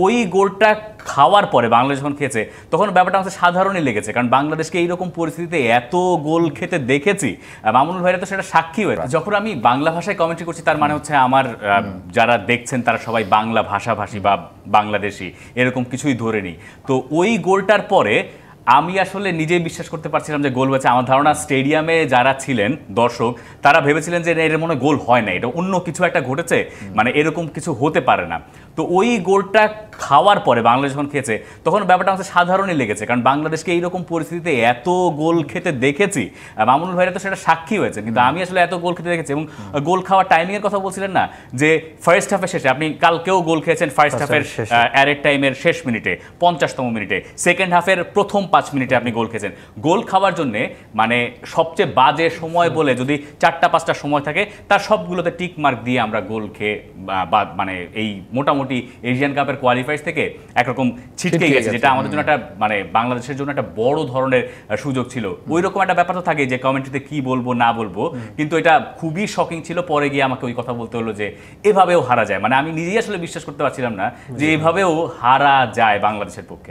ওই গোলটা খাওয়ার পরে বাংলাদেশ যখন খেয়েছে তখন ব্যাপারটা আমাদের সাধারণই লেগেছে, কারণ বাংলাদেশকে এইরকম পরিস্থিতিতে এত গোল খেতে দেখেছি। মামুনুল ভাইরা তো সেটা সাক্ষী হয়েছে। যখন আমি বাংলা ভাষায় কমেন্ট্রি করছি তার মানে হচ্ছে আমার যারা দেখছেন তারা সবাই বাংলা ভাষাভাষী বা বাংলাদেশি এরকম কিছুই ধরে নিই। তো ওই গোলটার পরে আমি আসলে নিজেই বিশ্বাস করতে পারছিলাম যে গোল হয়েছে। আমার ধারণা স্টেডিয়ামে যারা ছিলেন দর্শক তারা ভেবেছিলেন যে এর মনে গোল হয় না, এটা অন্য কিছু একটা ঘটেছে, মানে এরকম কিছু হতে পারে না। তো ওই গোলটা খাওয়ার পরে বাংলাদেশ যখন খেয়েছে তখন ব্যাপারটা আমাদের সাধারণই লেগেছে, কারণ বাংলাদেশকে এইরকম পরিস্থিতিতে এত গোল খেতে দেখেছি। মামুনুল ভাইরা তো সেটা সাক্ষী হয়েছে, কিন্তু আমি আসলে এত গোল খেতে দেখেছি। এবং গোল খাওয়ার টাইমিংয়ের কথা বলছিলেন না, যে ফার্স্ট হাফের শেষে আপনি কালকেও গোল খেয়েছেন ফার্স্ট হাফের অ্যাডেড টাইমের শেষ মিনিটে 50তম মিনিটে, সেকেন্ড হাফের প্রথম 5 মিনিটে আপনি গোল খেয়েছেন। গোল খাওয়ার জন্য মানে সবচেয়ে বাজে সময় বলে যদি 4-5টা সময় থাকে তার সবগুলোতে টিক মার্ক দিয়ে আমরা গোল খেয়ে বা মানে এই মোটামুটি এশিয়ান কাপের কোয়ালিফায়ার্স থেকে একরকম ছিটকে গেছে, যেটা আমাদের জন্য একটা মানে বাংলাদেশের জন্য একটা বড় ধরনের সুযোগ ছিল। ওই রকম একটা ব্যাপার তো থাকে যে কমেন্ট্রিতে কি বলবো না বলবো, কিন্তু এটা খুবই শকিং ছিল। পরে গিয়ে আমাকে ওই কথা বলতে হলো যে এভাবেও হারা যায়, মানে আমি নিজেই আসলে বিশ্বাস করতে পারছিলাম না যে এভাবেও হারা যায় বাংলাদেশের পক্ষে।